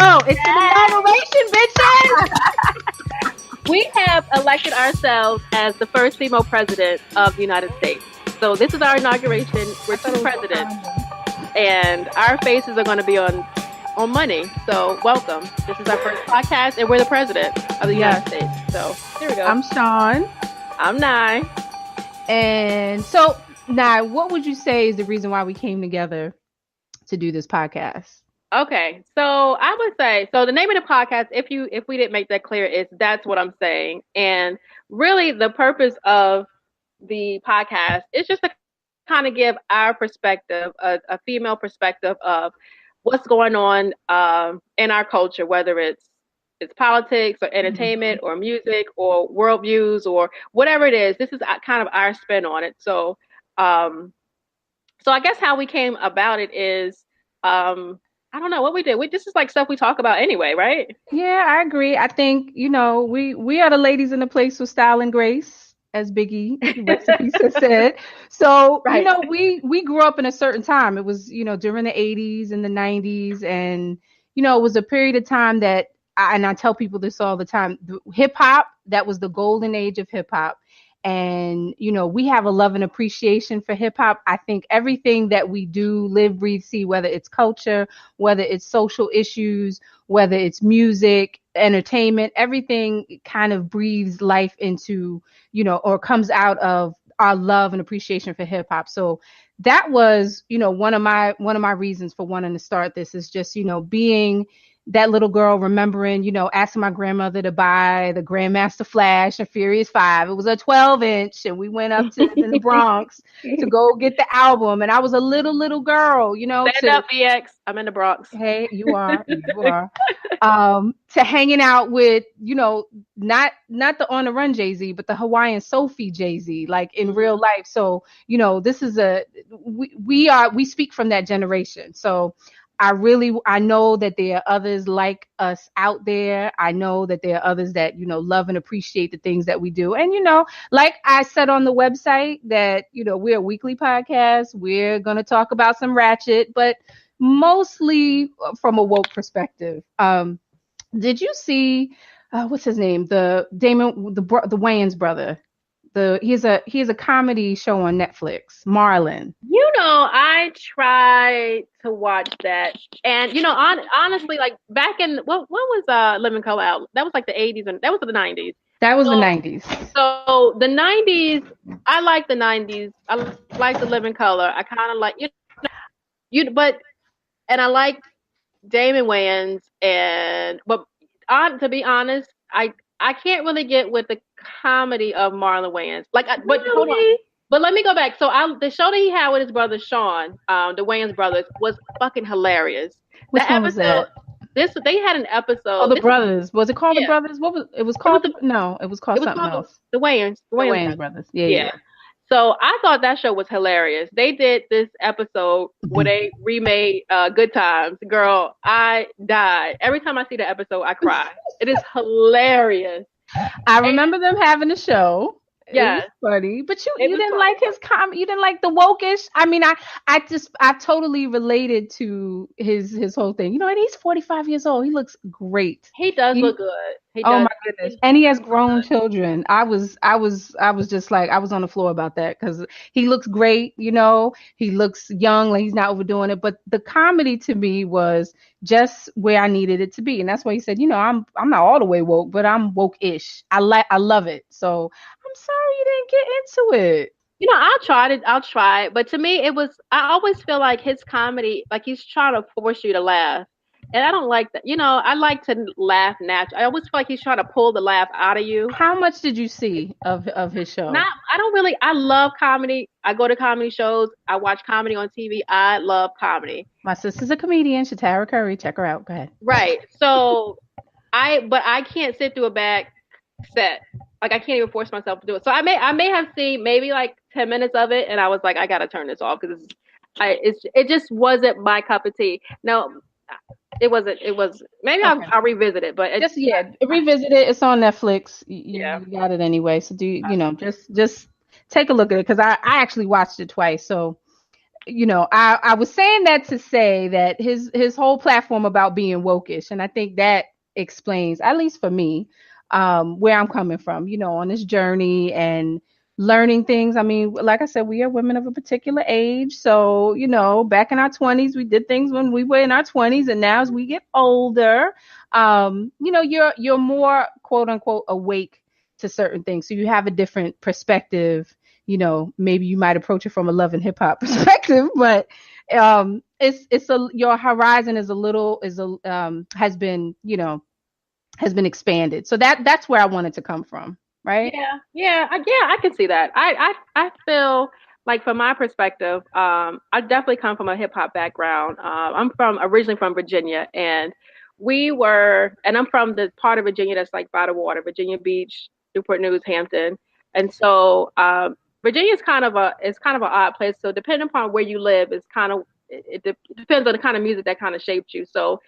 Oh, it's an inauguration, bitches. We have elected ourselves as the first female president of the United States. So this is our inauguration. We're two presidents, and our faces are going to be on money. So welcome. This is our first podcast, and we're the president of the United States. So here we go. I'm Sean. I'm Nye. And so, Nye, what would you say is the reason why we came together to do this podcast? Okay, so I would say, so the name of the podcast, if we didn't make that clear, is That's What I'm Saying. And really the purpose of the podcast is just to kind of give our perspective, a female perspective of what's going on in our culture, whether it's politics or entertainment or music or worldviews or whatever it is. This is kind of our spin on it. So I guess how we came about it is, I don't know what we did. This is like stuff we talk about anyway, right? Yeah, I agree. I think, we are the ladies in the place with style and grace, as Biggie recipes has said. So, right. We grew up in a certain time. It was, during the 80s and the 90s. And, it was a period of time that, I tell people this all the time, hip hop, that was the golden age of hip hop. And, we have a love and appreciation for hip hop. I think everything that we do, live, breathe, see, whether it's culture, whether it's social issues, whether it's music, entertainment, everything kind of breathes life into, or comes out of our love and appreciation for hip hop. So that was, one of my reasons for wanting to start this is just, being that little girl, remembering, asking my grandmother to buy the Grandmaster Flash and Furious 5. It was a 12-inch, and we went up to in the Bronx to go get the album. And I was a little girl, Stand up, BX. I'm in the Bronx. Hey, you are. To hanging out with, not the On the Run Jay-Z, but the Hawaiian Sophie Jay-Z, like in real life. So, this is we speak from that generation. So I know that there are others like us out there. I know that there are others that, love and appreciate the things that we do. And, like I said on the website that, we're a weekly podcast. We're going to talk about some ratchet, but mostly from a woke perspective. Did you see, what's his name? The Wayans brother. He has a comedy show on Netflix, Marlon. I tried to watch that, and honestly, like back in what was Living Color out? That was like the 80s, and that was the 90s. That was the 90s. So the 90s, I like the 90s. I like the Living Color. I kind of like and I like Damon Wayans, but to be honest, I can't really get with the comedy of Marlon Wayans. But hold on. But let me go back. So the show that he had with his brother Sean, the Wayans brothers, was fucking hilarious. Which one was that? They had an episode. Oh, the brothers. Was it called the brothers? What was it? Was called no. It was called something else. The Wayans. The Wayans brothers. Yeah. So I thought that show was hilarious. They did this episode where they remade Good Times. Girl, I died. Every time I see the episode, I cry. It is hilarious. I remember them having a show. Yeah, it was funny. But you didn't like his you didn't like the wokish. I mean, I totally related to his whole thing. And he's 45 years old. He looks great. He does look good. Oh my goodness. And he has grown children. I was just like, I was on the floor about that because he looks great. He looks young, like he's not overdoing it. But the comedy to me was just where I needed it to be. And that's why he said, I'm not all the way woke, but I'm woke-ish. I love it. So I'm sorry you didn't get into it. I'll try it. But to me, I always feel like his comedy, like he's trying to force you to laugh. And I don't like that. I like to laugh naturally. I always feel like he's trying to pull the laugh out of you. How much did you see of his show? I love comedy. I go to comedy shows. I watch comedy on TV. I love comedy. My sister's a comedian, Shatara Curry. Check her out. Go ahead. Right. So I can't sit through a back set. Like I can't even force myself to do it. So I may have seen maybe like 10 minutes of it, and I was like, I gotta turn this off because it just wasn't my cup of tea. No, it wasn't. It was maybe okay. I'll revisit it, but revisit it. It's on Netflix. You got it anyway. So just take a look at it because I actually watched it twice. So I was saying that to say that his whole platform about being wokish, and I think that explains, at least for me, where I'm coming from, on this journey and learning things. I mean, like I said, we are women of a particular age. So, back in our 20s, we did things when we were in our 20s, and now as we get older, you're more quote unquote awake to certain things. So you have a different perspective. Maybe you might approach it from a love and hip hop perspective, but your horizon has been expanded. So that's where I wanted to come from, right? I can see that. I feel like from my perspective, I definitely come from a hip hop background. I'm originally from Virginia, and I'm from the part of Virginia that's like by the water, Virginia Beach, Newport News, Hampton, and so Virginia is kind of an odd place. So depending upon where you live, it depends on the kind of music that kind of shaped you. So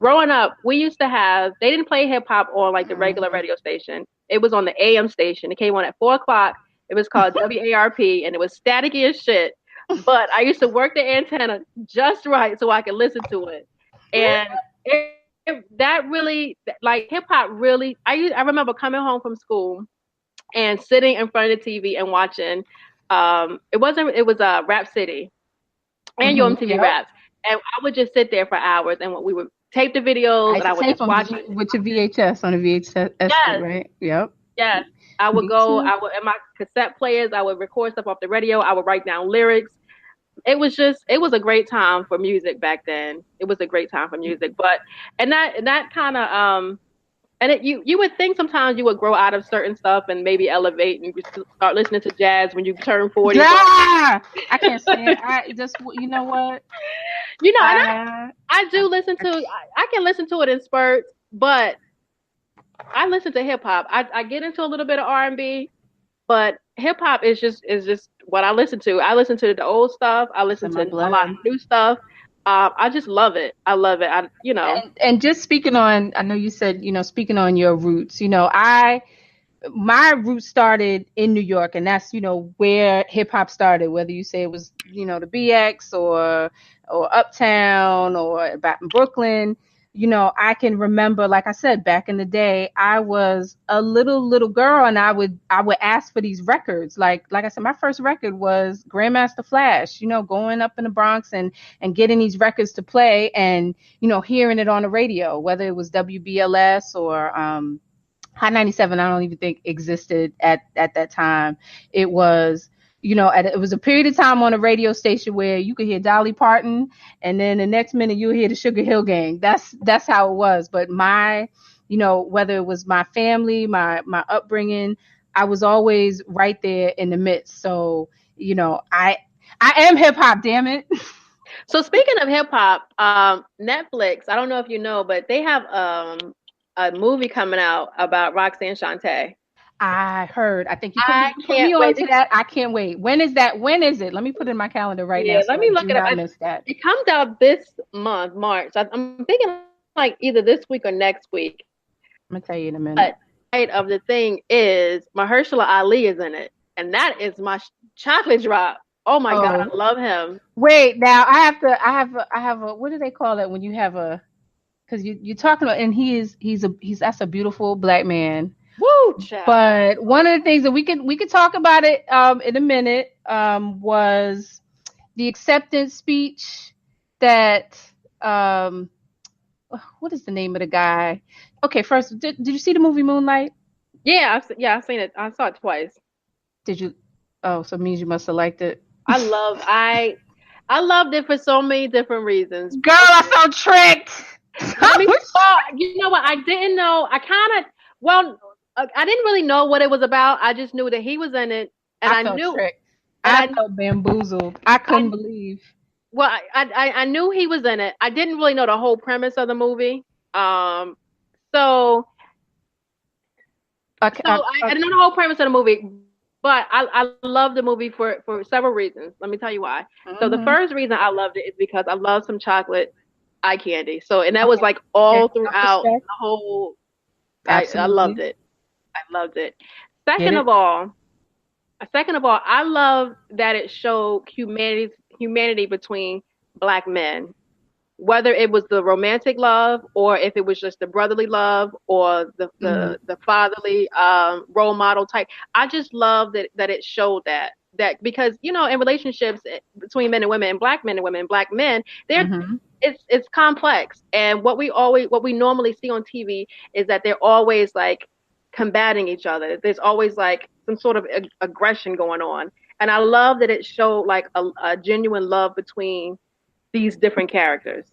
growing up, we used to they didn't play hip hop on like the regular radio station. It was on the AM station. It came on at 4:00. It was called WARP, and it was staticky as shit. But I used to work the antenna just right so I could listen to it. And that really, like hip hop really, I remember coming home from school and sitting in front of the TV and watching, it was Rap City and Yo MTV Raps. And I would just sit there for hours, and we would tape the videos, and I would just watch it. With your VHS on a VHS, yes. Right? Yep. Yes. I would in my cassette players, I would record stuff off the radio. I would write down lyrics. It was a great time for music back then. It was a great time for music. But, and that kind of, you would think sometimes you would grow out of certain stuff and maybe elevate and start listening to jazz when you turn 40. Yeah, I can't stand it. You know what? I do listen to. I can listen to it in spurts, but I listen to hip hop. I get into a little bit of R&B, but hip hop is just what I listen to. I listen to the old stuff. I listen to a lot of new stuff. I just love it. I love it. And just speaking on, I know you said, speaking on your roots, my roots started in New York, and that's, where hip hop started, whether you say it was, the BX or Uptown or back in Brooklyn. I can remember, like I said, back in the day, I was a little girl, and I would ask for these records. Like I said, my first record was Grandmaster Flash, going up in the Bronx and getting these records to play and, hearing it on the radio, whether it was WBLS or Hot 97, I don't even think existed at that time. It was, it was a period of time on a radio station where you could hear Dolly Parton, and then the next minute you'll hear the Sugar Hill Gang. That's how it was. But whether it was my family, my upbringing, I was always right there in the midst. So, I am hip hop, damn it. So speaking of hip hop, Netflix, I don't know if you know, but they have a movie coming out about Roxanne Shante. I heard. I think you put me on to that. I can't wait. When is that? When is it? Let me put it in my calendar now. Let me look it up. It comes out this month, March. I'm thinking like either this week or next week. I'm gonna tell you in a minute. But of the thing is, Mahershala Ali is in it, and that is my chocolate drop. Oh my God, I love him. Wait, now I have a what do they call it when you have a? Because you're talking about, and he's that's a beautiful black man. Woo, child. But one of the things that we could talk about it in a minute was the acceptance speech that what is the name of the guy? Okay, first, did you see the movie Moonlight? Yeah, I've seen it. I saw it twice. Did you? Oh, so it means you must have liked it. I loved it for so many different reasons. Girl, I felt tricked. You know what? I didn't know. I didn't really know what it was about. I just knew that he was in it, and I knew. Tricked. I felt bamboozled. I couldn't believe. Well, I knew he was in it. I didn't really know the whole premise of the movie. I didn't know the whole premise of the movie, but I love the movie for several reasons. Let me tell you why. Mm-hmm. So the first reason I loved it is because I love some chocolate eye candy. So, and that was like all throughout the whole. I loved it. Second of all, I love that it showed humanity between Black men, whether it was the romantic love or if it was just the brotherly love or the fatherly role model type. I just love that it showed that because in relationships between men and women and Black men and women and Black men, it's complex, and what we normally see on TV is that they're always like combating each other. There's always like some sort of aggression going on, and I love that it showed like a genuine love between these different characters.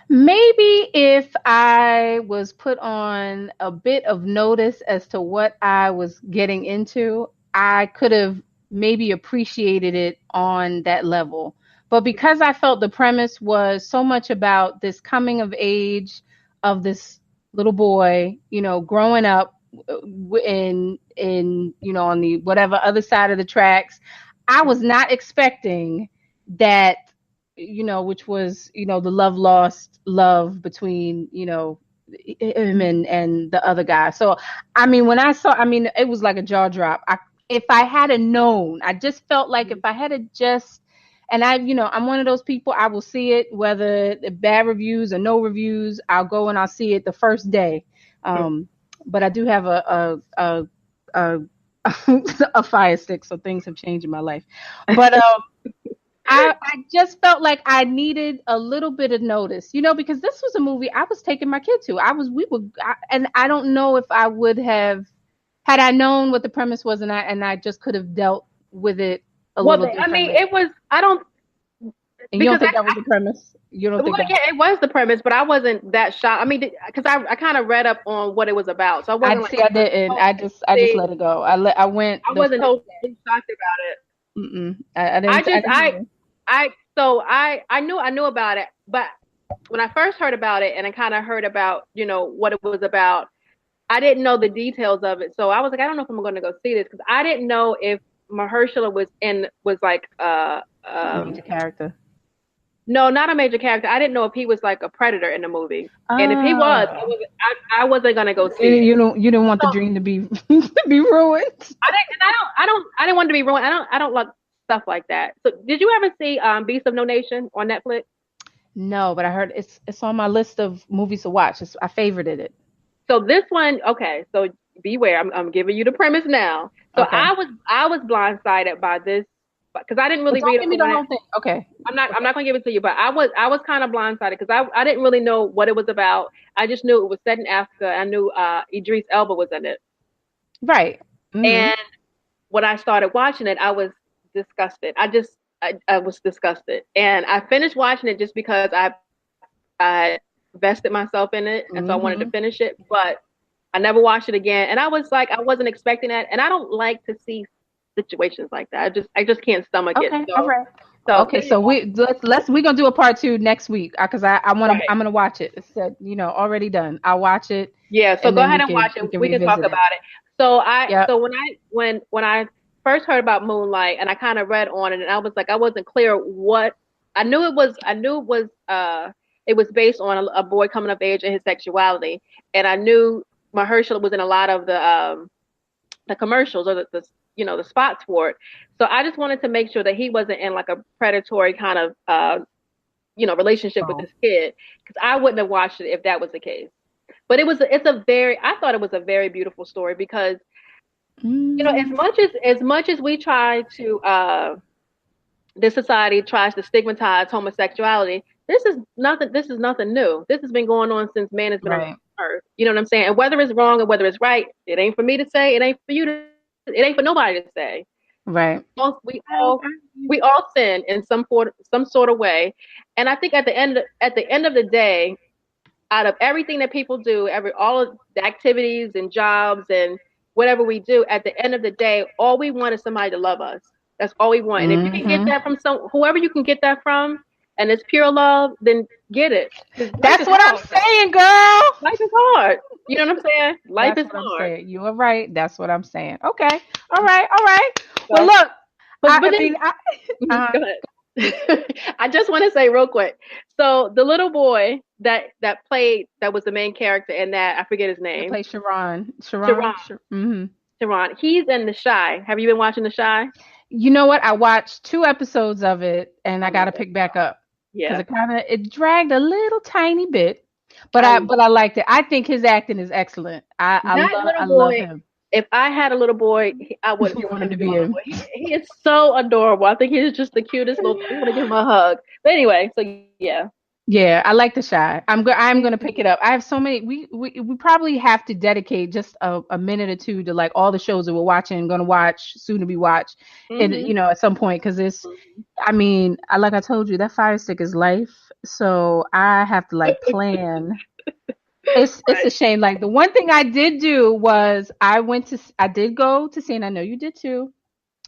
Maybe if I was put on a bit of notice as to what I was getting into, I could have maybe appreciated it on that level. But because I felt the premise was so much about this coming of age of this little boy, growing up in on the whatever other side of the tracks, I was not expecting that, which was, the love between, him and the other guy. So, when I saw, it was like a jaw drop. If I had known, I just felt like if I had just, and I'm one of those people, I will see it, whether bad reviews or no reviews, I'll go and I'll see it the first day. But I do have a Fire Stick, so things have changed in my life. But I just felt like I needed a little bit of notice, because this was a movie I was taking my kid to. And I don't know if I would have, had I known what the premise was, and I just could have dealt with it a little differently. It was. I don't. And you don't think that was the premise? You don't think? Yeah, it was the premise, but I wasn't that shocked. Because I kind of read up on what it was about, so I wasn't. I didn't. I just let it go. I wasn't totally shocked about it. I didn't. I knew about it, but when I first heard about it, and I kind of heard about what it was about, I didn't know the details of it. So I was like, I don't know if I'm going to go see this, because I didn't know if Mahershala was like a major character. No, not a major character. I didn't know if he was like a predator in the movie, and if he was, I wasn't gonna go see it. You didn't want the dream to be ruined. I didn't want it to be ruined. I don't like stuff like that. So, did you ever see Beast of No Nation on Netflix? No, but I heard it's on my list of movies to watch. I favorited it. So this one, okay. So beware. I'm giving you the premise now. So okay. I was blindsided by this, because I didn't really read it. The whole thing. Okay. I'm not gonna give it to you, but I was kind of blindsided because I didn't really know what it was about. I just knew it was set in Africa. I knew Idris Elba was in it. Right. Mm-hmm. And when I started watching it, I was disgusted. I was disgusted, and I finished watching it just because I vested myself in it, and so I wanted to finish it. But I never watched it again, and I was like, I wasn't expecting that, and I don't like to see situations like that. I just can't stomach it. So, all right. So we're gonna do a part 2 next week, because I'm gonna watch it. It's said, already done. I'll watch it. Yeah. So go ahead and watch it. We can talk about it. So so when I first heard about Moonlight, and I kind of read on it, and I was like, I wasn't clear what I knew it was. It was based on a boy coming of age and his sexuality, and I knew Mahershala was in a lot of the commercials or the spots for it. So I just wanted to make sure that he wasn't in like a predatory kind of relationship with this kid, because I wouldn't have watched it if that was the case. But I thought it was a very beautiful story, because as much as we try to this society tries to stigmatize homosexuality, this is nothing new. This has been going on since man has been on earth. You know what I'm saying? And whether it's wrong or whether it's right, it ain't for me to say, it ain't for you to, it ain't for nobody to say. Right. We all sin in some sort of way. And I think at the end of the day, out of everything that people do, all of the activities and jobs and whatever we do, at the end of the day, all we want is somebody to love us. That's all we want. And if you can get that from whoever you can get that from, and it's pure love, then get it. That's what I'm saying, girl. Life is hard. You know what I'm saying? Life is hard. You are right. That's what I'm saying. Okay. All right. Well, look. Go ahead. I just want to say real quick. So the little boy that was the main character in that, I forget his name. He played Sharon. Sharon. He's in The Chi. Have you been watching The Chi? You know what? I watched 2 episodes of it, and I got to Yeah. pick back up because Yeah. it dragged a little tiny bit, but I I liked it. I think his acting is excellent. That I little love boy, him. if I had a little boy, I would You want want him him to to be be my little him? boy. He is so adorable. I think he's just the cutest little thing. I want to give him a hug. But anyway, so yeah. Yeah, I like The Shy. I'm gonna pick it up. I have so many. We probably have to dedicate just a minute or two to like all the shows that we're watching, gonna watch, soon to be watched, and Hmm. at some point because it's. I mean, like I told you, that Fire Stick is life. So I have to like plan. It's a Right. shame. Like the one thing I did do was I did go to see, and I know you did too.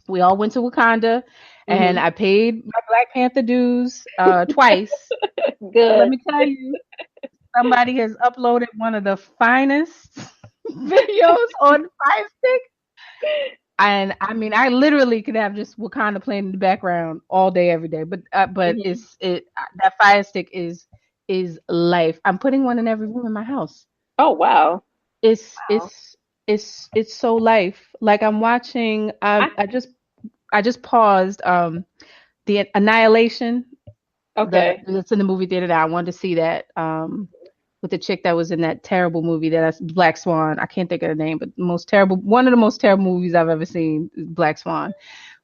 We all went to Wakanda, and Hmm. I paid my Black Panther dues twice. But let Good. me tell you, somebody has uploaded one of the finest videos on Fire Stick. And I mean, I literally could have just Wakanda playing in the background all day, every day. But Hmm. that Fire Stick is life. I'm putting one in every room in my house. Oh wow. It's Wow. it's it's so life. Like I'm watching. I, I just paused the Annihilation. okay. That's in the movie theater now. I wanted to see that. With the chick that was in that terrible movie that's Black Swan. I can't think of the name, but one of the most terrible movies I've ever seen is Black Swan.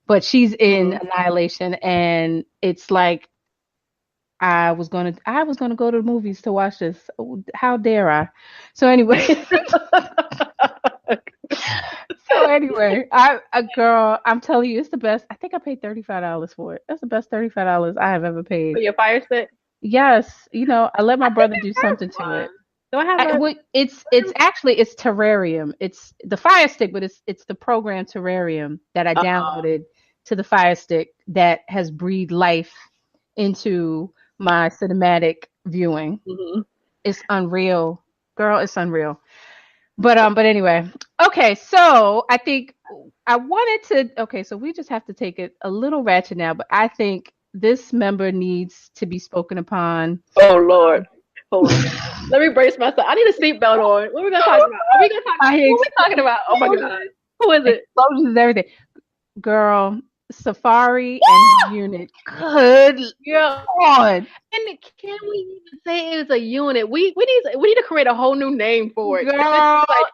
But she's in Mhm. Annihilation, and it's like I was gonna go to the movies to watch this. Oh, how dare I? So anyway, girl, I'm telling you, it's the best. I think I paid $35 for it. That's the best $35 I have ever For paid. your fire stick. Yes, I let my I think brother do I have something to it. one. Do I have a? It's actually it's Terrarium. It's the Fire Stick, but it's the program Terrarium that I downloaded to the Fire Stick that has breathed life into my cinematic viewing. Mhm. It's unreal, girl. It's unreal. But anyway, okay. So I think I wanted to. Okay, so we just have to take it a little ratchet now, but I think this member needs to be spoken upon. Oh Lord. Hold on. Let me brace myself. I need a seatbelt on. What are we gonna talk about? Are we gonna talk? I What are we talking about? Oh my God. Who is it? explosions, everything. Girl, Safari and his unit. Good Yeah. Lord. And can we even say it's a unit? We need to create a whole new name for it. It's Girl, just like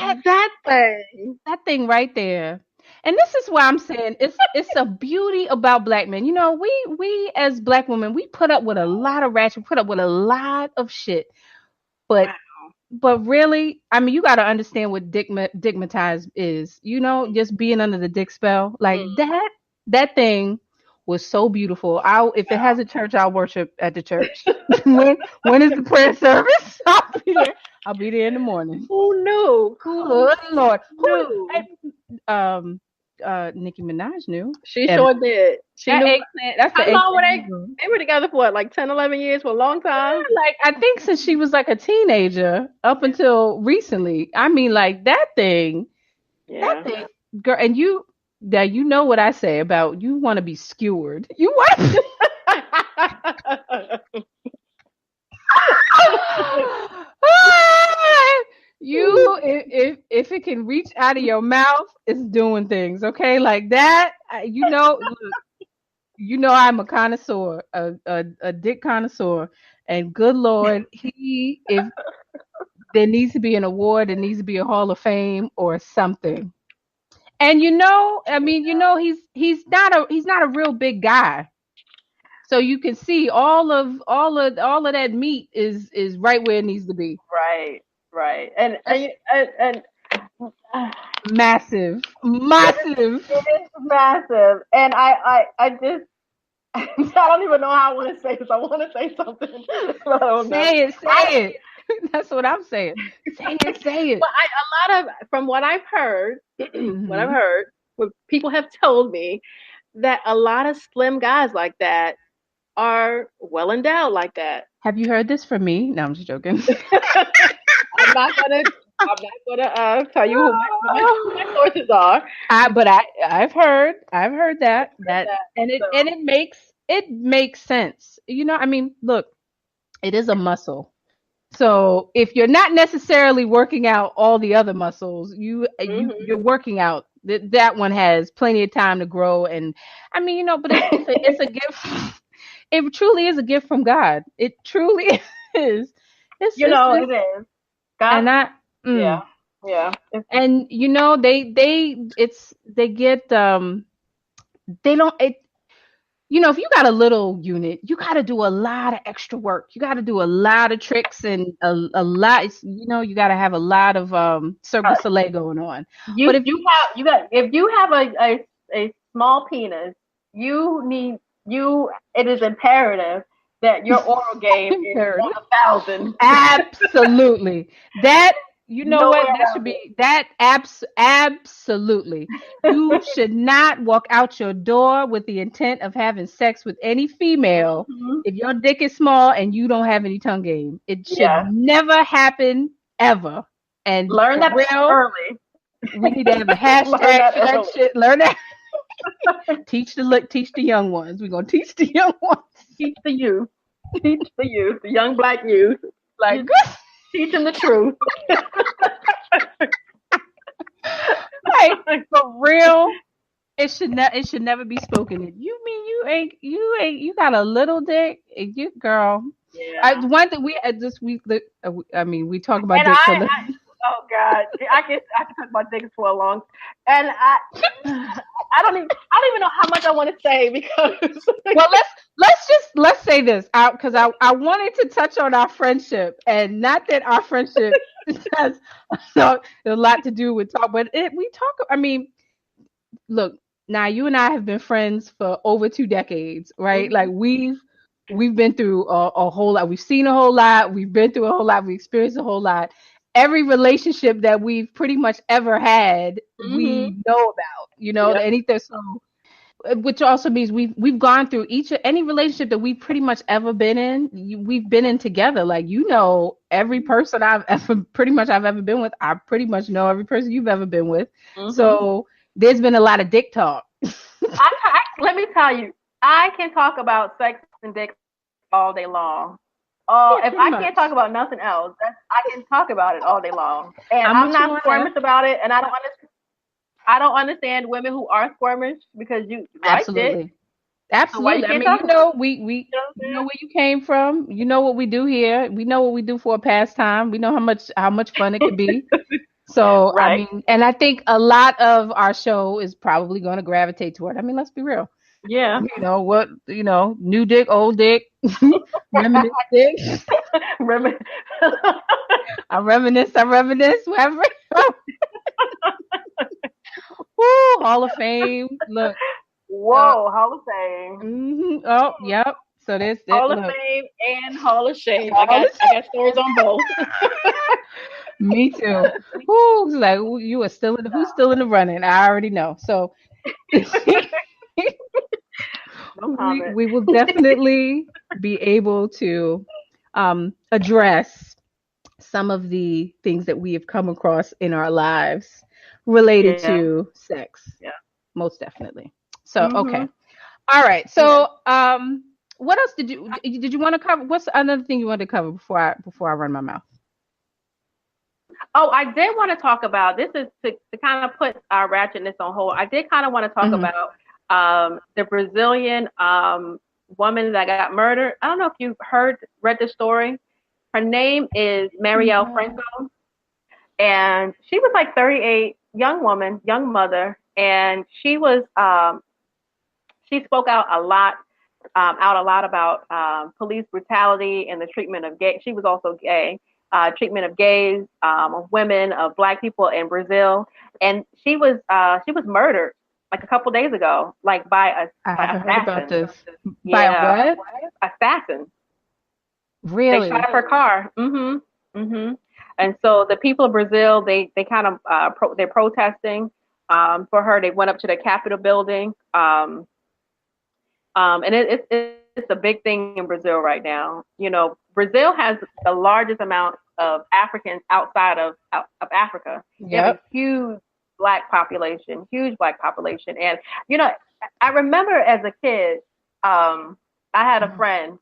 that, that thing. that thing right there. And this is why I'm saying it's a beauty about black men. We as black women, we put up with a lot of ratchet, we put up with a lot of shit. But Wow. but really, I mean, you got to understand what digmatized is. Just being under the dick spell, like Mm. that thing was so beautiful. If it has a church, I'll worship at the church. when is the prayer service? I'll be there in the morning. Who knew? Who Good Lord, knew? um Nicki Minaj knew, She and sure did. She that knew. eggplant. That's the How long were eggplant. they were together for what, like 10, 11 years, for a long time? Like I think since she was like a teenager up until recently. I mean, like that Yeah. thing, girl. And you know what I say about you want to be skewered. You want if it can reach out of your mouth, it's doing things. Okay, like that. Look, I'm a connoisseur, a dick connoisseur, and good Lord, if there needs to be an award, there needs to be a Hall of Fame or something. And I mean, he's not a real big guy. So you can see all of that meat is right where it needs to be. Right, right. And Massive, it massive. is massive. And I just I don't even know how I want to say this. I want to say something, but I don't know. Say it. That's what I'm saying. Say it, say it. But a lot of from what I've heard, Hmm. what people have told me, that a lot of slim guys like that are well endowed like that. Have you heard this from me? No, I'm just joking. I'm not gonna. I'm not gonna tell you who my sources are. I've heard that, and So, it makes sense. I mean, look, it is a muscle. So if you're not necessarily working out all the other muscles, mhm. you're working out that one has plenty of time to grow. And I mean, but it's a gift. It truly is a gift from God. It truly is. It is. God, and I, yeah, yeah. And they get they don't it if you got a little unit, you got to do a lot of extra work. You got to do a lot of tricks and a lot. You got to have a lot of Cirque du Soleil going on. But if you have a small penis, it is imperative that your oral game is 1,000. Absolutely. That that should be that absolutely. You should not walk out your door with the intent of having sex with any female if your dick is small and you don't have any tongue game. It should never happen ever. And learn that early. We need to have a hashtag for that shit. Learn that. Teach the young ones. We're gonna teach the young ones. Teach the youth, the young Black youth. Like, teach them the truth. Like, for real, it should never be spoken. You mean you got a little dick? You girl. Yeah. One thing we talk about dick. Oh God, I can talk about dicks for a long, and I don't even know how much I want to say because. Well, let's say this out because I wanted to touch on our friendship, and not that our friendship has a lot to do with talk, but we talk. I mean, look, now you and I have been friends for over 2 decades, right? Like we've been through a whole lot. We've seen a whole lot. We've been through a whole lot. We experienced a whole lot. Every relationship that we've pretty much ever had, we know about, anything. So, which also means we've gone through any relationship that we've pretty much ever been in. We've been in together. Like, every person I've ever been with. I pretty much know every person you've ever been with. So there's been a lot of dick talk. Let me tell you, I can talk about sex and dick all day long. If I can't talk about nothing else, I can talk about it all day long. And I'm not squirmish about it. And I don't understand women who are squirmish because you absolutely. Absolutely. So I mean, we know where you came from. You know what we do here. We know what we do for a pastime. We know how much fun it could be. So right. I mean, and I think a lot of our show is probably going to gravitate toward. I mean, let's be real. Yeah. New dick, old dick, reminisce dick. I reminisce, whatever. Woo, Hall of Fame. Look. Whoa, Hall of Fame. Mm-hmm. Oh, yep. So this Hall of Fame and Hall of Shame. I got stories on both. Me too. Who's like you are still who's still in the running? I already know. So we will definitely be able to address some of the things that we have come across in our lives related to sex. Yeah. Most definitely. So okay. All right. So what else did you want to cover? What's another thing you wanted to cover before I run my mouth? Oh, I did want to talk about this is to kind of put our ratchetness on hold. I did kind of want to talk about the Brazilian woman that got murdered. I don't know if you've read the story. Her name is Marielle Franco, and she was like 38, young woman, young mother, and she was she spoke out a lot about police brutality and the treatment of gay. She was also gay. Treatment of gays, of women, of Black people in Brazil, and she was murdered like a couple days ago, like by a assassin. Heard about this. By a what? Assassin. Really? They shot up her car. And so the people of Brazil, they kind of they're protesting for her. They went up to the Capitol building, and it's a big thing in Brazil right now. Brazil has the largest amount of Africans outside of Africa. They have a huge black population. And, I remember as a kid, I had a friend.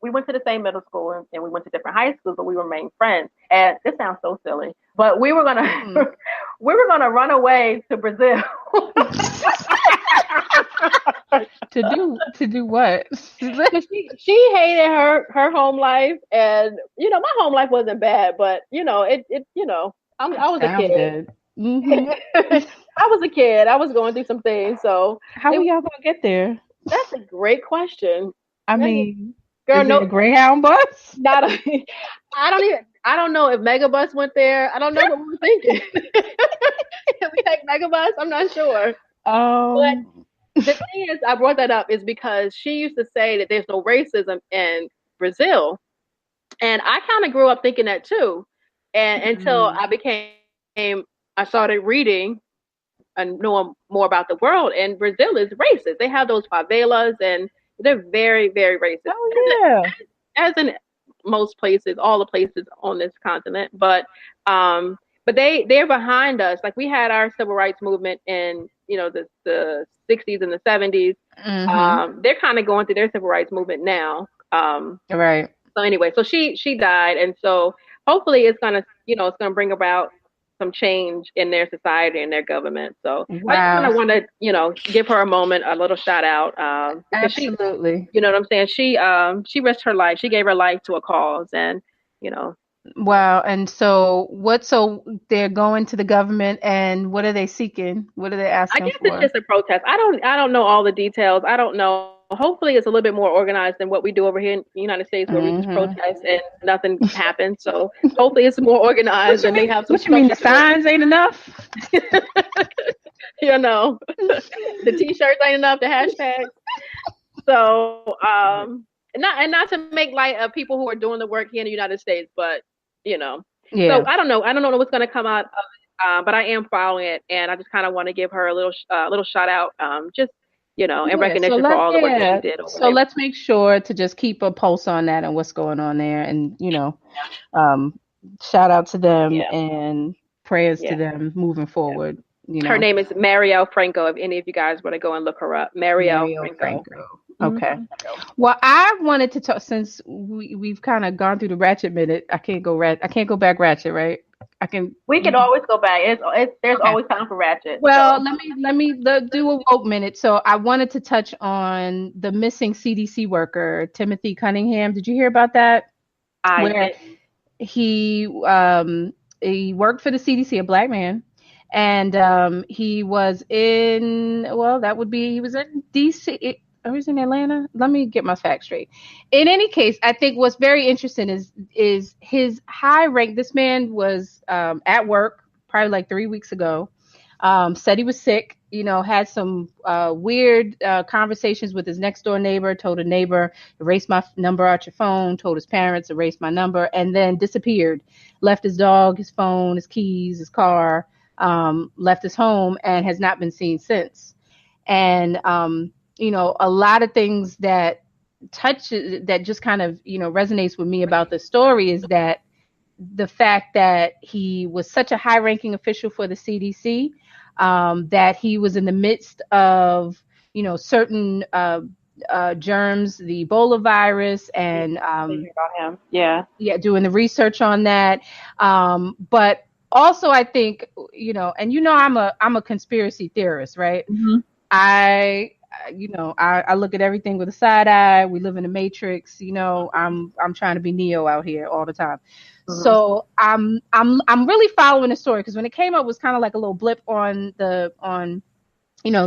We went to the same middle school and we went to different high schools, but we remained friends. And this sounds so silly, but we were gonna we were gonna run away to Brazil. To do what? She hated her home life, and my home life wasn't bad, but I was a kid. Mm-hmm. I was a kid. I was going through some things. So how are y'all gonna get there? That's a great question. I mean, girl, is it a Greyhound bus? I don't know if Megabus went there. I don't know what we were thinking. Can we take Megabus? I'm not sure. But the thing is, I brought that up is because she used to say that there's no racism in Brazil, and I kind of grew up thinking that too. And until I started reading and knowing more about the world, and Brazil is racist. They have those favelas, and they're very, very racist. Oh yeah, as in most places, all the places on this continent. But they're behind us. Like we had our civil rights movement in the 60s and the 70s. Mm-hmm. They're kind of going through their civil rights movement now. Right. So anyway, so she died, and so hopefully it's gonna bring about some change in their society and their government. So I just kind of want to give her a moment, a little shout out. Absolutely. You know what I'm saying? She risked her life. She gave her life to a cause, and Wow. And so they're going to the government, and what are they seeking? What are they asking for? I guess it's just a protest. I don't know all the details. I don't know. Hopefully it's a little bit more organized than what we do over here in the United States, where we just protest and nothing happens. So hopefully it's more organized and they have some. What you mean, the signs ain't enough? The T-shirts ain't enough, the hashtags. So not to make light of people who are doing the work here in the United States, but Yeah. So I don't know what's going to come out of it, but I am following it, and I just kind of want to give her a little shout out, in recognition for all the work that she did. So let's make sure to just keep a pulse on that and what's going on there, and shout out to them and prayers to them moving forward. Her name is Marielle Franco. If any of you guys want to go and look her up, Marielle Franco. Okay. Mm-hmm. Well, I wanted to talk, since we've kind of gone through the ratchet minute. I can't go back ratchet, right? We can always go back. There's always time for ratchet. Well, so. let me do a woke minute. So I wanted to touch on the missing CDC worker, Timothy Cunningham. Did you hear about that? He worked for the CDC, a Black man, and he was in DC. Or he's in Atlanta. Let me get my facts straight. In any case, I think what's very interesting is his high rank. This man was at work probably like 3 weeks ago. Said he was sick. Had some weird conversations with his next door neighbor. Told a neighbor, erase my number out your phone. Told his parents, erase my number, and then disappeared. Left his dog, his phone, his keys, his car. Left his home and has not been seen since. And a lot of things that just kind of, resonates with me about the story is that the fact that he was such a high ranking official for the CDC, that he was in the midst of, certain germs, the Ebola virus, and about him. Doing the research on that. But also I think, I'm a conspiracy theorist, right? Mm-hmm. I look at everything with a side eye. We live in a matrix. I'm trying to be Neo out here all the time. Mm-hmm. So I'm really following the story, because when it came up, it was kind of like a little blip on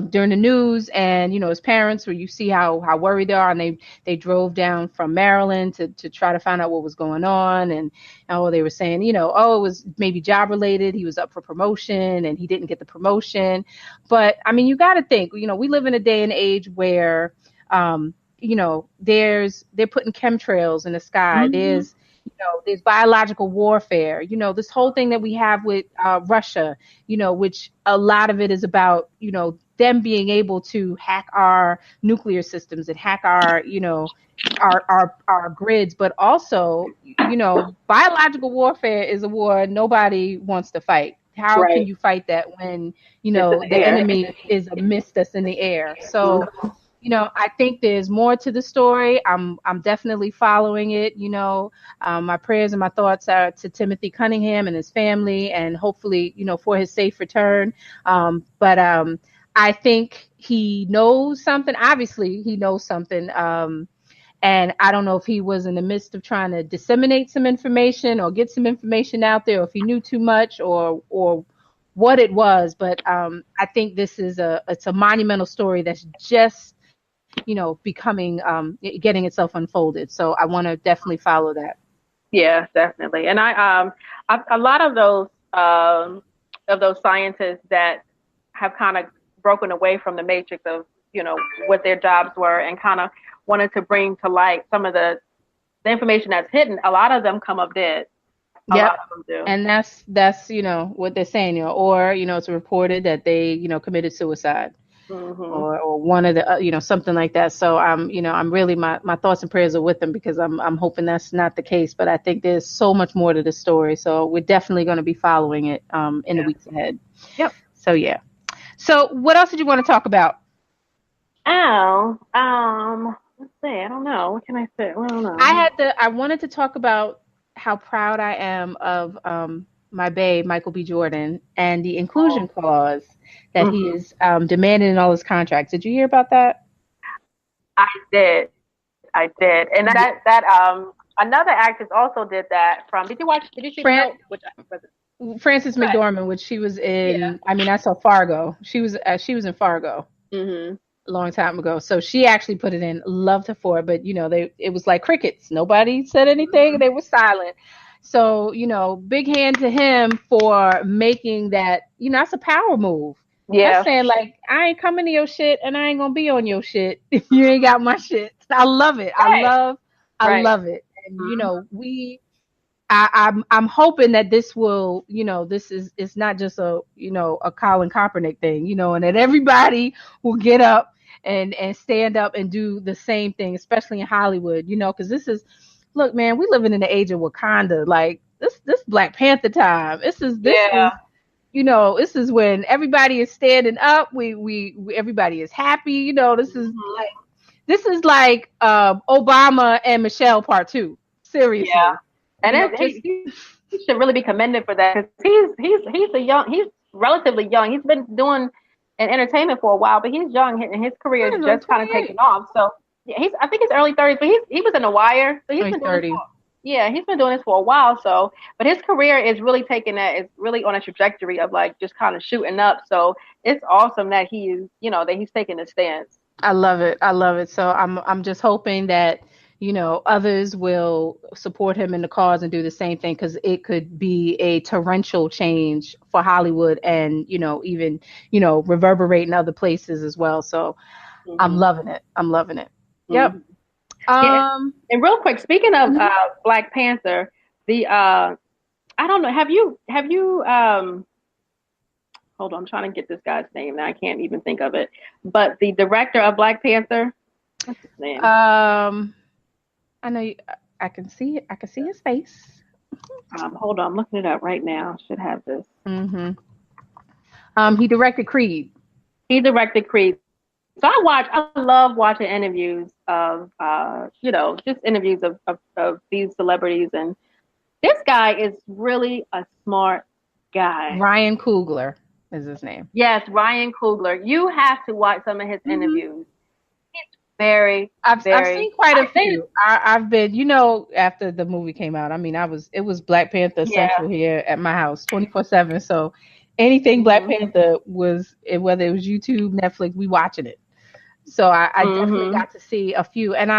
during the news, and his parents, where you see how worried they are, and they drove down from Maryland to try to find out what was going on, and they were saying it was maybe job related. He was up for promotion and he didn't get the promotion. But I mean, you got to think, we live in a day and age where they're putting chemtrails in the sky. Mm-hmm. There's biological warfare, this whole thing that we have with Russia, which a lot of it is about, them being able to hack our nuclear systems and hack our grids. But also, biological warfare is a war nobody wants to fight. How can you fight that when, the enemy is amidst us in the air? So, I think there's more to the story. I'm definitely following it. My prayers and my thoughts are to Timothy Cunningham and his family, and hopefully, for his safe return. But I think he knows something. Obviously, he knows something. And I don't know if he was in the midst of trying to disseminate some information or get some information out there, or if he knew too much, or what it was. But I think it's a monumental story that's just becoming getting itself unfolded. So I want to definitely follow that. Yeah, definitely. And a lot of those scientists that have kind of broken away from the matrix of what their jobs were, and kind of wanted to bring to light some of the information that's hidden. A lot of them come up dead. A lot of them do. And that's what they're saying, or it's reported that they committed suicide. Mm-hmm. Or one of the something like that. So I'm really, my thoughts and prayers are with them, because I'm hoping that's not the case. But I think there's so much more to the story, so we're definitely going to be following it in the weeks ahead. Yep. So yeah. So what else did you want to talk about? Let's see. I don't know. What can I say? Well, I don't know. I wanted to talk about how proud I am of my babe, Michael B. Jordan, and the inclusion clause that he is demanding in all his contracts. Did you hear about that? I did. And that another actress also did that Did you see Frances McDormand, which she was in. Yeah. I mean, I saw Fargo. She was in Fargo. Mm-hmm. A long time ago. So she actually put it in. Loved her for it, but it was like crickets. Nobody said anything. Mm-hmm. They were silent. So, big hand to him for making that, that's a power move. Yeah. That's saying, like, I ain't coming to your shit and I ain't gonna be on your shit if you ain't got my shit. I love it. Right. I love it. And I'm hoping that this will, it's not just a Colin Kaepernick thing, and that everybody will get up and stand up and do the same thing, especially in Hollywood, because look, man, we living in the age of Wakanda. Like this Black Panther time. This is this is when everybody is standing up. We everybody is happy. This is like Obama and Michelle Part 2. Seriously. Yeah. And he should really be commended for that, because he's relatively young. He's been doing in entertainment for a while, but he's young and his career is just kind of taking off. So yeah, I think he's early 30s, but he was in The Wire, so he's been 30. He's been doing this for a while. So, but his career is really is really on a trajectory of like just kind of shooting up. So it's awesome that he's taking a stance. I love it. So I'm just hoping that others will support him in the cause and do the same thing, because it could be a torrential change for Hollywood, and even reverberate in other places as well. So I'm loving it. Yep. And real quick, speaking of Black Panther, I don't know. Have you hold on, I'm trying to get this guy's name now. I can't even think of it. But the director of Black Panther, what's his name? I know I can see it. I can see his face. Hold on, I'm looking it up right now. Should have this. He directed Creed. So I love watching interviews of, just interviews of these celebrities. And this guy is really a smart guy. Ryan Coogler is his name. Yes, Ryan Coogler. You have to watch some of his interviews. He's I've seen quite a few. I've been, after the movie came out, I mean, it was Black Panther Central here at my house 24/7. So anything Black Panther was, whether it was YouTube, Netflix, we watching it. So I definitely got to see a few, and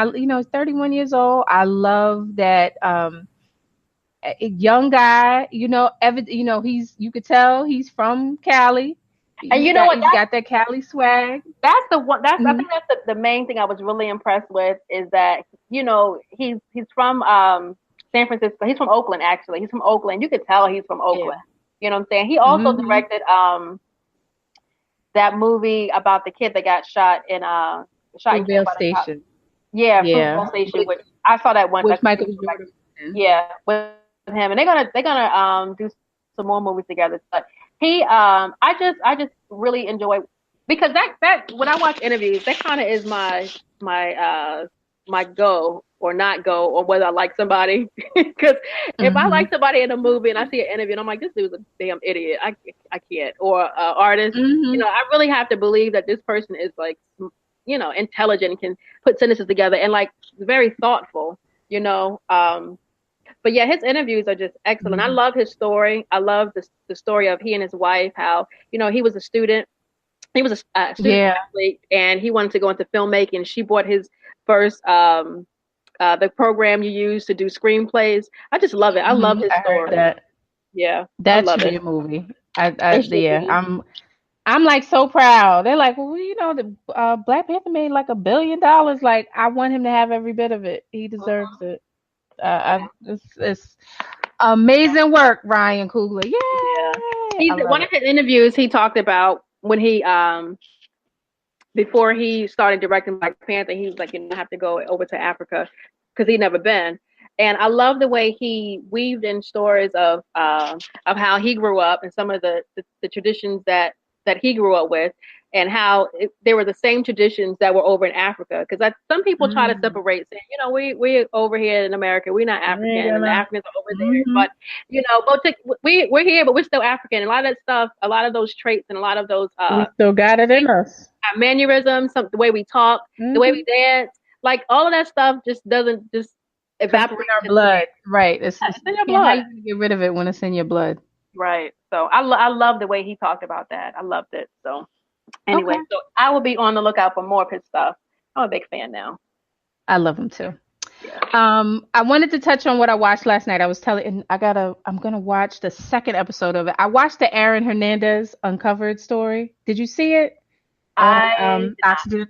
31 years old. I love that a young guy. You could tell he's from Cali, and he's got that Cali swag. That's the one. I think that's the main thing I was really impressed with, is that he's from San Francisco. He's from Oakland, actually. He's from Oakland. You could tell he's from Oakland. Yeah. You know what I'm saying? He also directed that movie about the kid that got shot in Fruitvale Station. Fruitvale Station. Which I saw that one. With Michael Jordan. Yeah, with him, and they're gonna do some more movies together. But I just really enjoy because that when I watch interviews, that kind of is my go or not go, or whether I like somebody. Because if I like somebody in a movie and I see an interview and I'm like, this dude's a damn idiot, I can't. Or artist, I really have to believe that this person is like, intelligent and can put sentences together and like very thoughtful. But yeah, his interviews are just excellent. I love his story. I love the story of he and his wife, how he was a student. He was a student athlete, and he wanted to go into filmmaking. She bought his first the program you use to do screenplays. I just love it. I love his story. Yeah, that should be a movie. I'm like so proud. They're like, well, the Black Panther made like $1 billion. Like, I want him to have every bit of it. He deserves it. It's amazing work, Ryan Coogler. Yeah. One of his interviews, he talked about when he before he started directing Black Panther, he was like, I have to go over to Africa because he'd never been. And I love the way he weaved in stories of how he grew up and some of the traditions that he grew up with, and how they were the same traditions that were over in Africa. Because some people try to separate, saying, we over here in America, we're not African, and the Africans are over there. But we're here, but we're still African. And a lot of that stuff, a lot of those traits, and a lot of those we still got it in us. Our mannerisms, the way we talk, the way we dance, like all of that stuff just doesn't just evaporate in our blood. Right. It's in your blood. How you gonna get rid of it when it's in your blood? Right. So I love the way he talked about that. I loved it. So anyway, so I will be on the lookout for more of his stuff. I'm a big fan now. I love him too. Yeah. I wanted to touch on what I watched last night. I was telling, I'm gonna watch the second episode of it. I watched the Aaron Hernandez Uncovered story. Did you see it? Oxygen.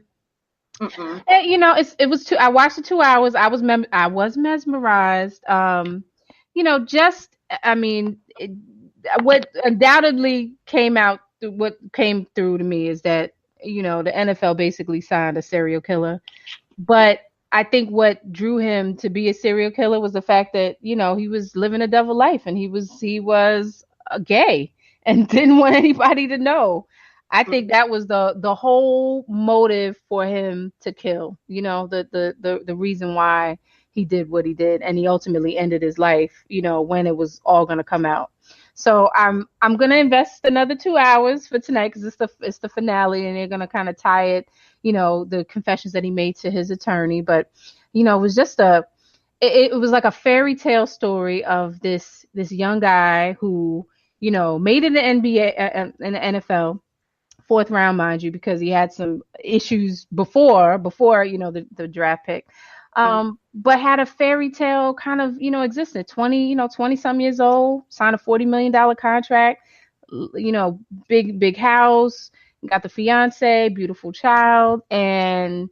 It was I watched it 2 hours. I was mesmerized. What undoubtedly what came through to me is that the NFL basically signed a serial killer, but I think what drew him to be a serial killer was the fact that he was living a double life, and he was gay and didn't want anybody to know. I think that was the whole motive for him to kill. The reason why he did what he did, and he ultimately ended his life. When it was all going to come out. So I'm going to invest another 2 hours for tonight because it's the finale, and they're going to kind of tie it. The confessions that he made to his attorney, but it was just it was like a fairy tale story of this young guy who made it in the NBA and the NFL. 4th round, mind you, because he had some issues before the draft pick, but had a fairy tale kind of existence. 20 some years old, signed a $40 million contract, big house, got the fiance, beautiful child, and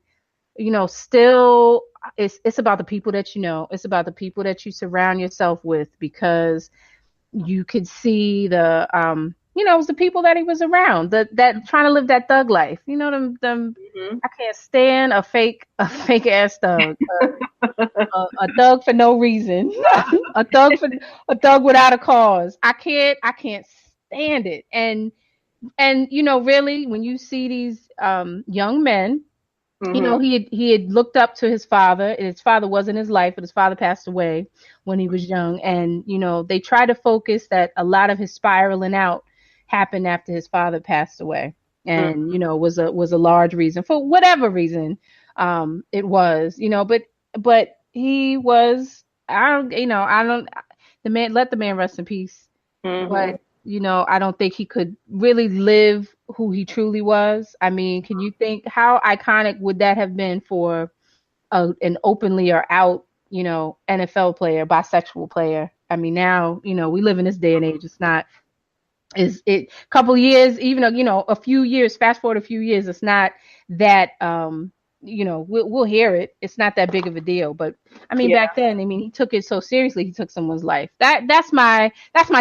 still it's about the people that it's about the people that you surround yourself with, because you could see it was the people that he was around that trying to live that thug life. I can't stand a fake ass thug, a thug for no reason, a thug without a cause. I can't stand it. And really, when you see these young men, he had looked up to his father, and his father was in his life, but his father passed away when he was young. And they try to focus that a lot of his spiraling out happened after his father passed away, and was a large reason, for whatever reason it was, but he was, let the man rest in peace. But I don't think he could really live who he truly was. I mean, can you think how iconic would that have been for an openly or out NFL player, bisexual player? I mean, now we live in this day and age. It's not. Is it a couple years, even a few years, fast forward a few years, it's not that we'll hear it. It's not that big of a deal. But I mean, back then, he took it so seriously. He took someone's life. That's my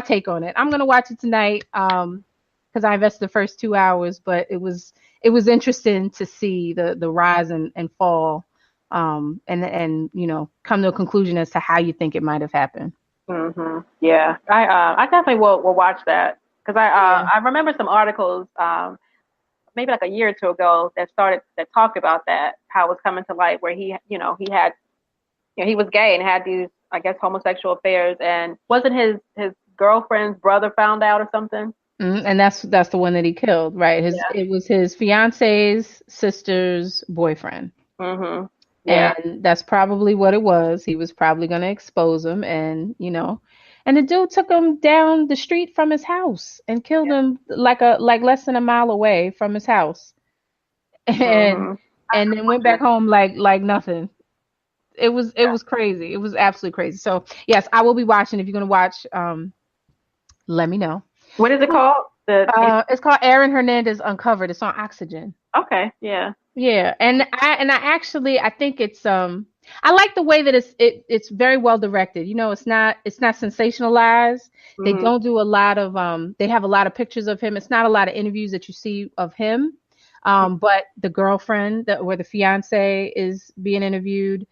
take on it. I'm gonna watch it tonight because I invested the first 2 hours, but it was interesting to see the rise and fall, and come to a conclusion as to how you think it might have happened. Yeah, I definitely will watch that. Because I remember some articles maybe like a year or two ago that talked about that, how it was coming to light where he had, he was gay and had these, I guess, homosexual affairs, and wasn't his girlfriend's brother found out or something? And that's the one that he killed, right? It was his fiance's sister's boyfriend. Mm-hmm. Yeah. And that's probably what it was. He was probably going to expose him, and and the dude took him down the street from his house and killed him like less than a mile away from his house. And then went back home like nothing. It was crazy. It was absolutely crazy. So, yes, I will be watching. If you're going to watch, let me know. What is it called? It's called Aaron Hernandez Uncovered. It's on Oxygen. Okay, yeah. Yeah, and I think it's I like the way that it's very well directed. It's not sensationalized. They don't do a lot of they have a lot of pictures of him. It's not a lot of interviews that you see of him. But the girlfriend or the fiance is being interviewed.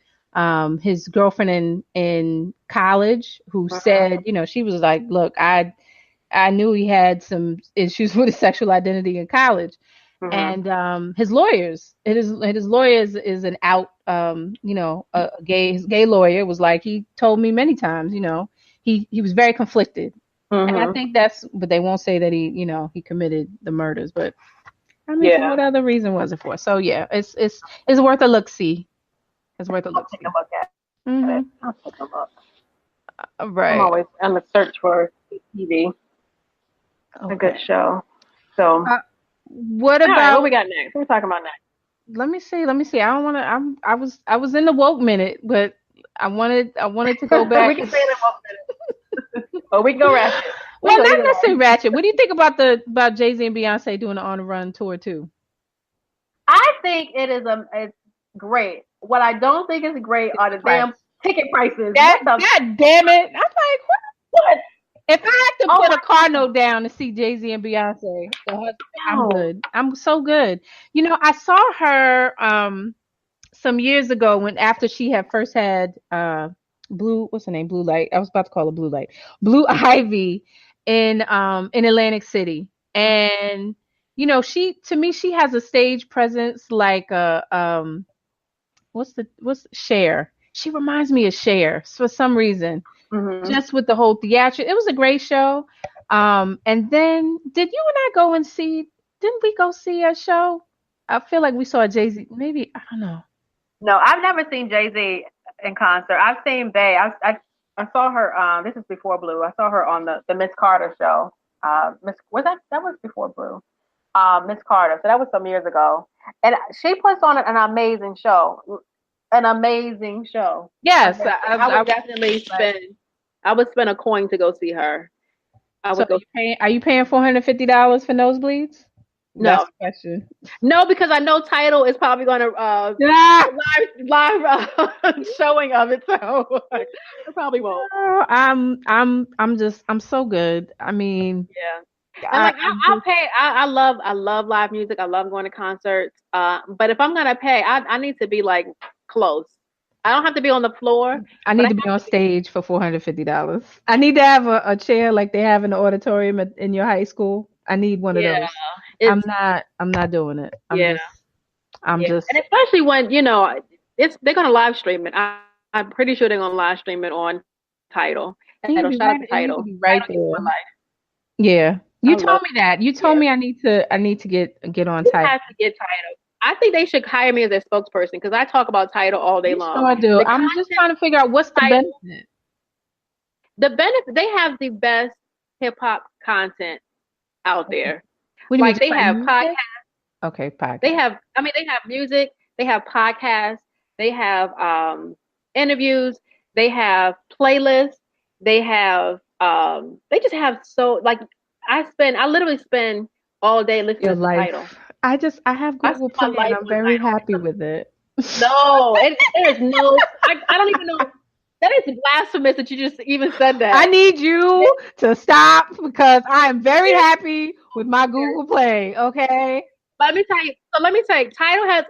His girlfriend in college who said, she was like, look, I knew he had some issues with his sexual identity in college. And his lawyer is an out, his gay lawyer was like, he told me many times, he was very conflicted. And I think but they won't say that he committed the murders, but I mean, what other reason was it for? So yeah, it's worth a look-see. It's worth a look. I'll take a look at it. I'll take a look. Right. I'm always on the search for TV. Okay. A good show. So. What about what we got next? What are we talking about next? Let me see. I don't want to. I was in the woke minute, but I wanted to go back. We can stay in the woke minute. Or we can go ratchet. Well, not necessarily ratchet. What do you think about Jay-Z and Beyonce doing an On the Run tour too? I think it is it's great. What I don't think is great are the damn ticket prices. God damn it! I'm like, what? If I had to put a car note down to see Jay-Z and Beyonce, I'm good. I'm so good. I saw her some years ago after she had first had what's her name? Blue Light. I was about to call her Blue Light. Blue Ivy in Atlantic City. And she has a stage presence like what's Cher. She reminds me of Cher for some reason. Just with the whole theatrical, it was a great show. And then didn't we go see a show? I feel like we saw Jay-Z. Maybe, I don't know. No, I've never seen Jay-Z in concert. I've seen Bey. I saw her. This is before Blue. I saw her on the Miss Carter show. That was before Blue. Miss Carter. So that was some years ago. And she puts on an amazing show. An amazing show. Yes, I would definitely spend. I would spend a coin to go see her. Are you paying $450 for nosebleeds? No. Question. No, because I know Tidal is probably going to live showing of it, so I probably won't. I'm so good. I mean, yeah. And I'll pay. I love live music. I love going to concerts. But if I'm gonna pay, I need to be like close. I don't have to be on the floor. I need to be on stage for $450. I need to have a chair like they have in the auditorium in your high school. I need one of those. I'm not doing it. I'm just. And especially when they're gonna live stream it. I'm pretty sure they're gonna live stream it on Tidal. Shout out to Tidal. Right there. Yeah, you told me that. You told me I need to get on Tidal. You have to get Tidal. I think they should hire me as their spokesperson because I talk about Tidal all day long. Sure I do. I'm just trying to figure out what's the benefit. The benefit, they have the best hip hop content out there. What do you mean? They have podcasts. Okay, podcasts. They have music. They have podcasts. They have interviews. They have playlists. They have they just have I literally spend all day listening to the Tidal. I have Google Play and I'm very happy with it. No, there's no, I don't even know. That is blasphemous that you just even said that. I need you to stop because I am very happy with my Google Play, okay? Let me tell you, Tidal has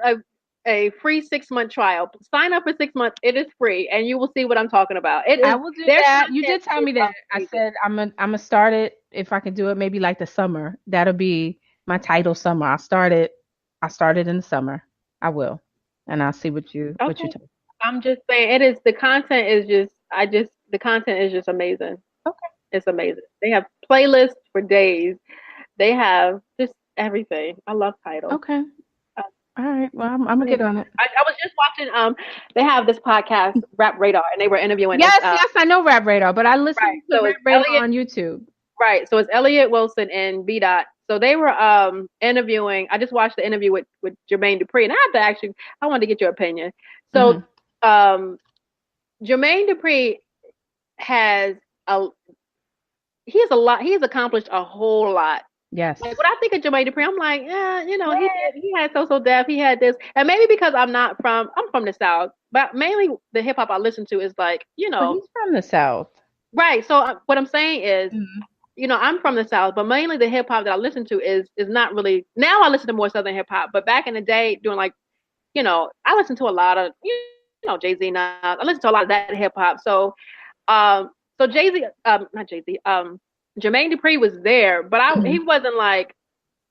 a free 6-month trial. Sign up for 6 months. It is free and you will see what I'm talking about. I will do that. You did tell me that. I said I'm gonna start it if I can do it maybe like the summer. That'll be my title summer. I started in the summer. I will, and I'll see what you Okay. talk. I'm just saying it is the content is just the content is just amazing. Okay. It's amazing. They have playlists for days. They have just everything. I love Tidal. Okay. Uh, All right. Well, I'm gonna get on it. I was just watching they have this podcast, Rap Radar, and they were interviewing Yes, I know Rap Radar, but I right. listen to So Rap it's Radar Elliot on YouTube. right. So it's Elliot Wilson and B Dot. So they were interviewing. I just watched the interview with Jermaine Dupri, and I wanted to get your opinion. So Jermaine Dupri has a he's accomplished a whole lot. Yes. Like when I think of Jermaine Dupri, I'm like, he had So Def, he had this, and maybe because I'm from the South, but mainly the hip hop I listen to is like, But he's from the South, right. So what I'm saying is, I'm from the South, but mainly the hip hop that I listen to is not really. Now I listen to more Southern hip hop, but back in the day, doing like, I listened to a lot of, Jay-Z now. I listen to a lot of that hip hop. So, so Jay-Z, not Jay-Z, Jermaine Dupri was there, but he wasn't like,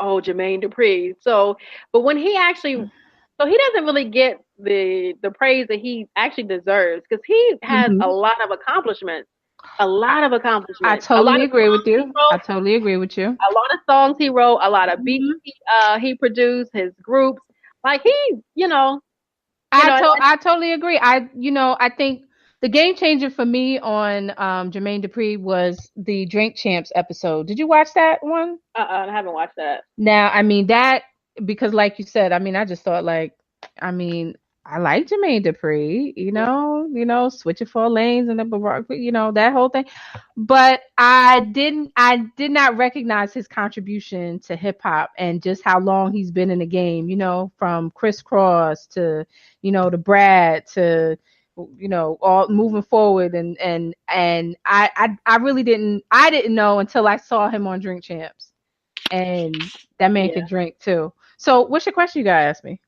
oh, Jermaine Dupri. So, but when he actually, so he doesn't really get the praise that he actually deserves because he has a lot of accomplishments. A lot of accomplishments. I totally agree with you. I totally agree with you. A lot of songs he wrote, a lot of beats he produced, his groups. Like I totally agree. I think the game changer for me on Jermaine Dupri was the Drink Champs episode. Did you watch that one? I haven't watched that. Now, I mean that because like you said, I mean, I just thought I like Jermaine Dupri, switching 4 lanes and that whole thing. But I did not recognize his contribution to hip hop and just how long he's been in the game, from Criss Cross to, to Brad to, all moving forward. And I really didn't know until I saw him on Drink Champs, and that man could drink too. So what's your question you gotta ask me?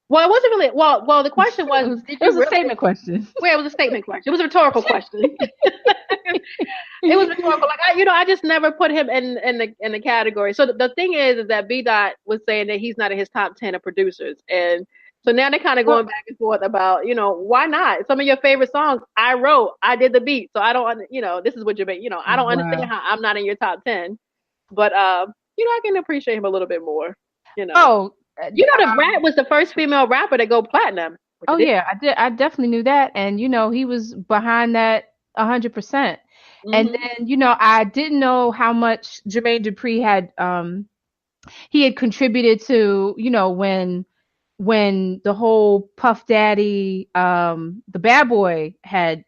Well, it wasn't really. Well, the question was. It was a statement question. Well, it was a statement question. It was a rhetorical question. It was rhetorical. Like I just never put him in the category. So the thing is that B Dot was saying that he's not in his top 10 of producers, and so now they're kind of going back and forth about why not? Some of your favorite songs I wrote, I did the beat, so I don't this is what you're I don't understand how I'm not in your top 10, but I can appreciate him a little bit more. Oh. The Brat was the first female rapper to go platinum. Oh yeah, I definitely knew that, and he was behind that 100%. And then I didn't know how much Jermaine Dupri had he had contributed to when the whole Puff Daddy the Bad Boy had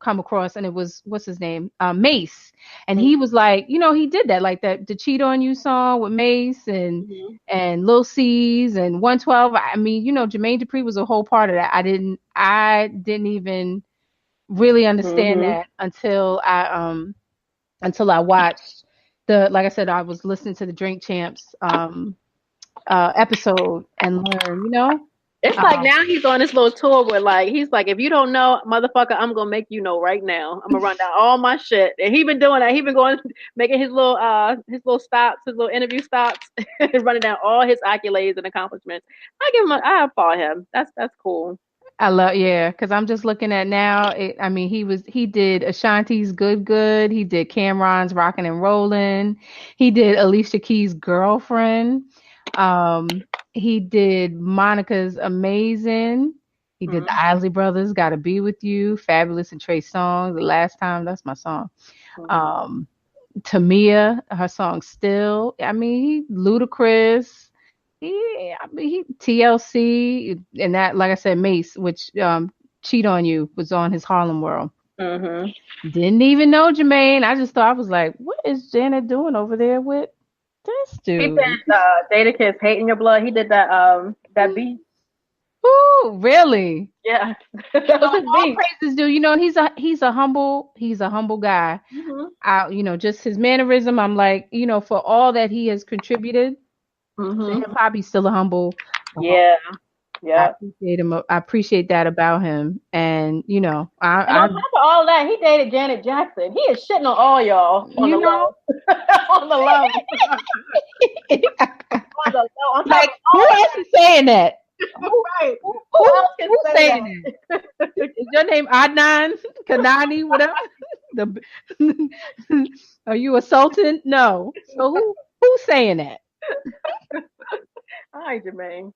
come across, and it was what's his name, Mace, and he was like he did that, like the Cheat on You song with Mace and Lil C's and 112. I mean Jermaine Dupri was a whole part of that. I didn't even really understand that until I watched like I said, I was listening to the Drink Champs episode and learn, It's like now he's on this little tour where he's like, if you don't know, motherfucker, I'm gonna make you know right now. I'm gonna run down all my shit. And he been doing that. He been going making his little stops, his little interview stops, and running down all his accolades and accomplishments. I applaud him. That's cool. I love, because I'm just looking at now. He did Ashanti's Good Good. He did Cameron's Rockin' and Rollin'. He did Alicia Keys' Girlfriend. He did Monica's Amazing. He did the Isley Brothers, Gotta Be With You, Fabulous and Trey Songz, The Last Time, that's my song. Tamia, her song Still. Ludacris. He TLC, and that, like I said, Mace, which Cheat on You was on his Harlem World. Didn't even know Jermaine. I just thought, I was like, what is Janet doing over there with this dude? He did Jadakiss, Hate in Your Blood. He did that beat. Ooh, really? Yeah. That was his beat. Praises, dude. He's a humble guy. Just his mannerism. I'm like, for all that he has contributed to hip hop, he's still a humble. Yeah. Yeah. I appreciate that about him. And you know, And on top of all that, he dated Janet Jackson. He is shitting on all y'all on the low. On the low. Like, who else is saying that? Right. Who else can who's say saying that? Is your name Adnan, Kanani, whatever? Are you a sultan? No. So who's saying that? All right, Jermaine.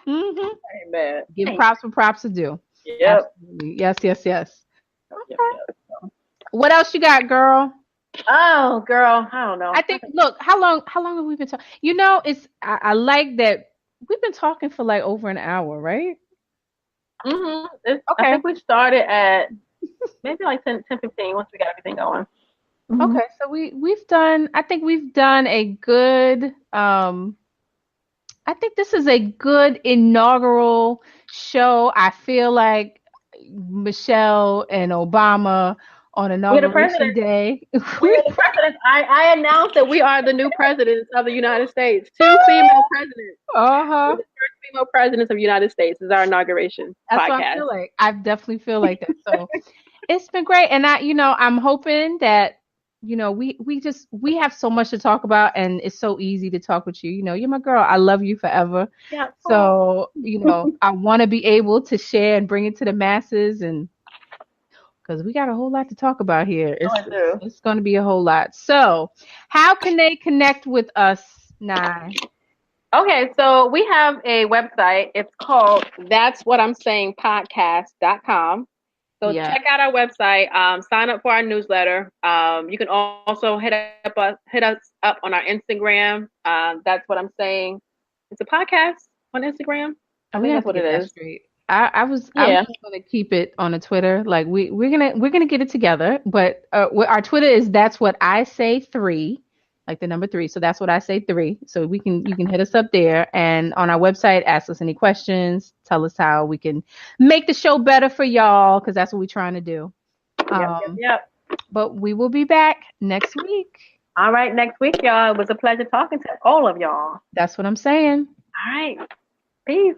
Mm-hmm. Amen. Give props for props to do. Yep. Absolutely. Yes. Okay. Yep. What else you got, girl? Oh, girl, I don't know. I think. Look, how long have we been talking? You know, I like that we've been talking for like over an hour, right? Okay. I think we started at maybe like 10, 15 once we got everything going. Okay, so we've done. I think we've done a good. I think this is a good inaugural show. I feel like Michelle and Obama on inauguration day. We're the presidents. I announced that we are the new presidents of the United States. 2 female presidents. Uh-huh. The first female presidents of the United States is our inauguration That's podcast. What I feel like. I definitely feel like that. So it's been great. And I'm hoping that, we have so much to talk about, and it's so easy to talk with you. You know, you're my girl. I love you forever. Yeah. So, I want to be able to share and bring it to the masses, and because we got a whole lot to talk about here. It's going to be a whole lot. So how can they connect with us, Nye? Okay, so we have a website. It's called That's What I'm Saying Podcast.com. So check out our website. Sign up for our newsletter. You can also hit us up on our Instagram. That's What I'm Saying. It's a podcast on Instagram. I think that's what it is. I was going to keep it on a Twitter. Like we're gonna get it together. But our Twitter is That's What I Say 3. Like the number 3. So That's What I Say 3. So you can hit us up there, and on our website, ask us any questions, tell us how we can make the show better for y'all, because that's what we're trying to do. Yep. But we will be back next week. All right, next week, y'all. It was a pleasure talking to all of y'all. That's what I'm saying. All right. Peace.